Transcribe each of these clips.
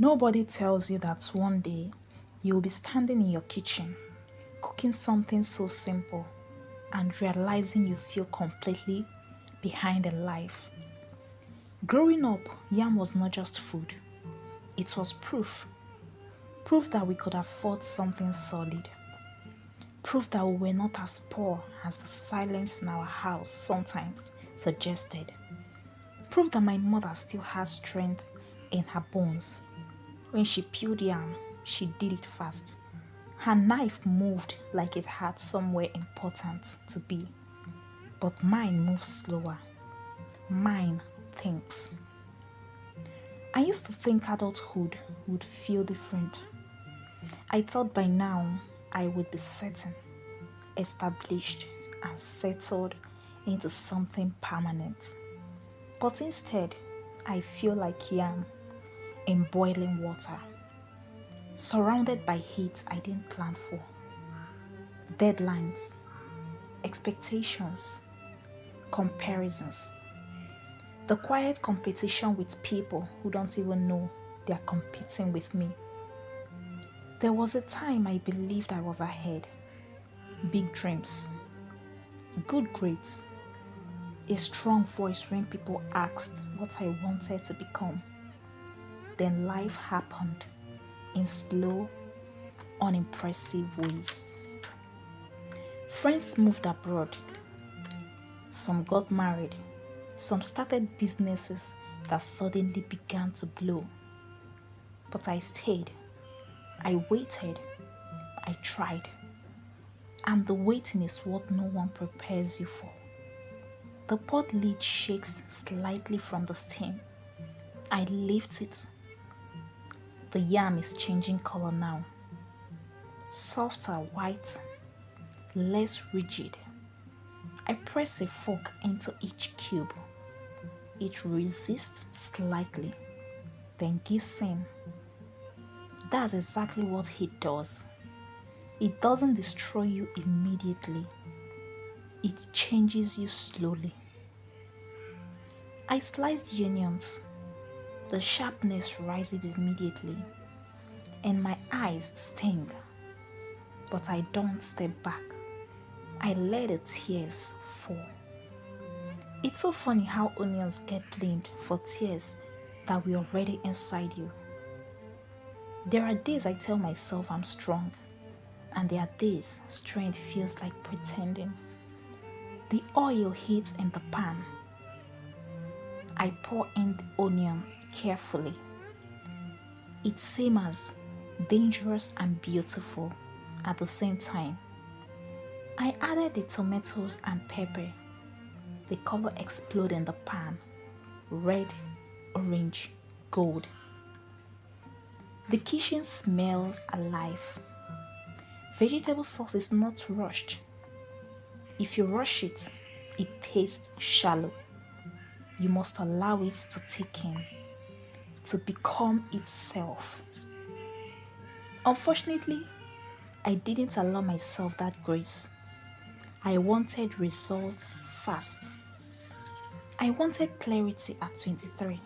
Nobody tells you that one day you'll be standing in your kitchen, cooking something so simple, and realizing you feel completely behind in life. Growing up, yam was not just food, it was proof. Proof that we could afford something solid. Proof that we were not as poor as the silence in our house sometimes suggested. Proof that my mother still has strength in her bones. When she peeled yam, she did it fast. Her knife moved like it had somewhere important to be. But mine moves slower. Mine thinks. I used to think adulthood would feel different. I thought by now I would be certain, established, and settled into something permanent. But instead, I feel like yam in boiling water, surrounded by heat I didn't plan for, deadlines, expectations, comparisons, the quiet competition with people who don't even know they're competing with me. There was a time I believed I was ahead, big dreams, good grades, a strong voice when people asked what I wanted to become. Then life happened in slow, unimpressive ways. Friends moved abroad. Some got married. Some started businesses that suddenly began to blow. But I stayed. I waited. I tried. And the waiting is what no one prepares you for. The pot lid shakes slightly from the steam. I lift it. The yam is changing color now. Softer white, less rigid. I press a fork into each cube. It resists slightly, then gives in. That's exactly what heat does. It doesn't destroy you immediately. It changes you slowly. I slice the onions. The sharpness rises immediately, and my eyes sting. But I don't step back. I let the tears fall. It's so funny how onions get blamed for tears that were already inside you. There are days I tell myself I'm strong, and there are days strength feels like pretending. The oil heats in the pan. I pour in the onion carefully. It simmers, dangerous and beautiful at the same time. I added the tomatoes and pepper. The color exploded in the pan. Red, orange, gold. The kitchen smells alive. Vegetable sauce is not rushed. If you rush it, it tastes shallow. You must allow it to thicken, to become itself. Unfortunately, I didn't allow myself that grace. I wanted results fast. I wanted clarity at 23,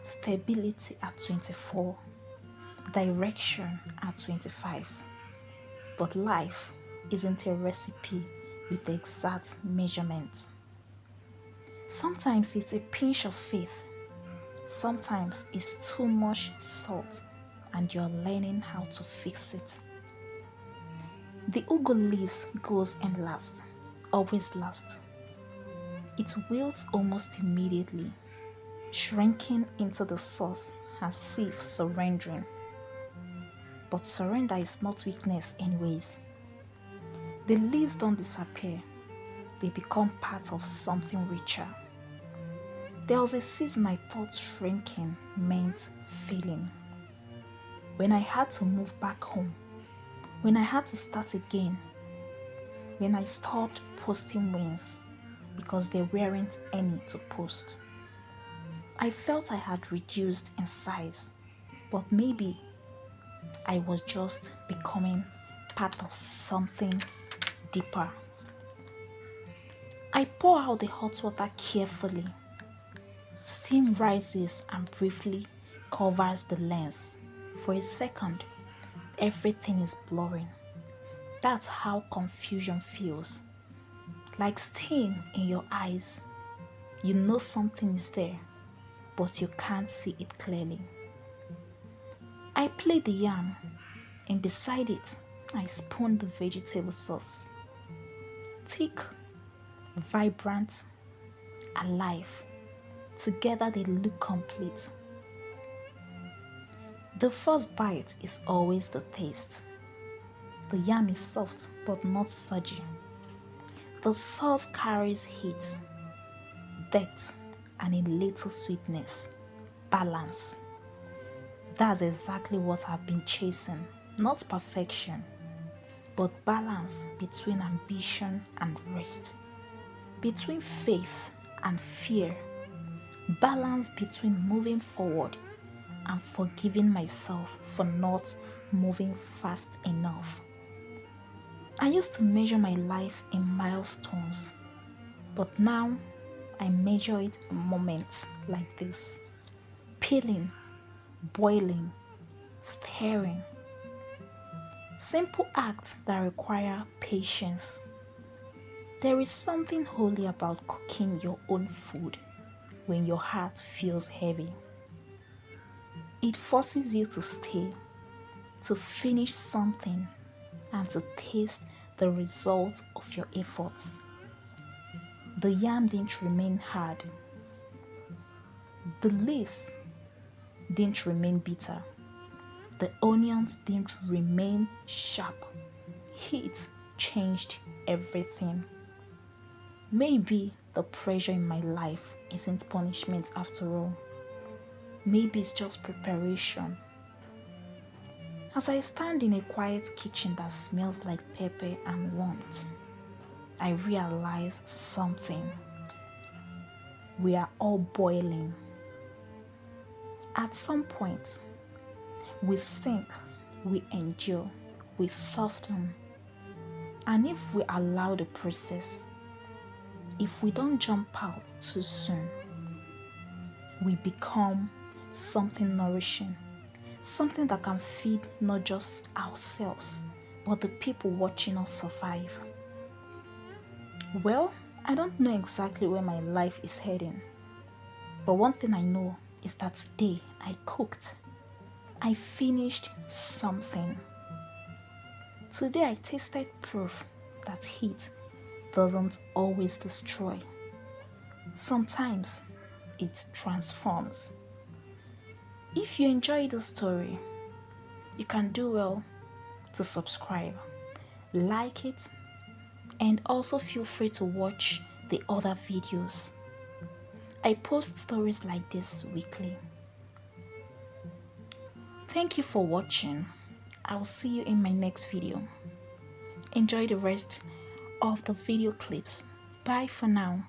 stability at 24, direction at 25. But life isn't a recipe with exact measurements. Sometimes it's a pinch of faith. Sometimes it's too much salt and you're learning how to fix it. The ugu leaves goes in last, always last. It wilts almost immediately, shrinking into the sauce as if surrendering. But surrender is not weakness anyways. The leaves don't disappear. They become part of something richer. There was a season I thought shrinking meant failing. When I had to move back home, when I had to start again, when I stopped posting wins because there weren't any to post. I felt I had reduced in size, but maybe I was just becoming part of something deeper. I pour out the hot water carefully. Steam rises and briefly covers the lens. For a second, everything is blurring. That's how confusion feels. Like stain in your eyes. You know something is there, but you can't see it clearly. I played the yam, and beside it, I spooned the vegetable sauce. Thick, vibrant, alive. Together they look complete. The first bite is always the taste. The yam is soft but not soggy. The sauce carries heat, depth, and a little sweetness. Balance. That's exactly what I've been chasing. Not perfection, but balance between ambition and rest. Between faith and fear. Balance between moving forward and forgiving myself for not moving fast enough. I used to measure my life in milestones, but now I measure it in moments like this: peeling, boiling, stirring. Simple acts that require patience. There is something holy about cooking your own food when your heart feels heavy. It forces you to stay, to finish something, and to taste the results of your efforts. The yam didn't remain hard. The leaves didn't remain bitter. The onions didn't remain sharp. Heat changed everything. Maybe the pressure in my life isn't punishment after all. Maybe it's just preparation. As I stand in a quiet kitchen that smells like pepper and warmth, I realize something. We are all boiling. At some point, we sink, we endure, we soften. And if we allow the process, if we don't jump out too soon, we become something nourishing, something that can feed not just ourselves, but the people watching us survive. Well, I don't know exactly where my life is heading, but one thing I know is that today I cooked. I finished something. Today I tasted proof that heat doesn't always destroy. Sometimes it transforms. If you enjoy the story, you can do well to subscribe, like it, and also feel free to watch the other videos. I post stories like this weekly. Thank you for watching. I will see you in my next video. Enjoy the rest of the video clips. Bye for now.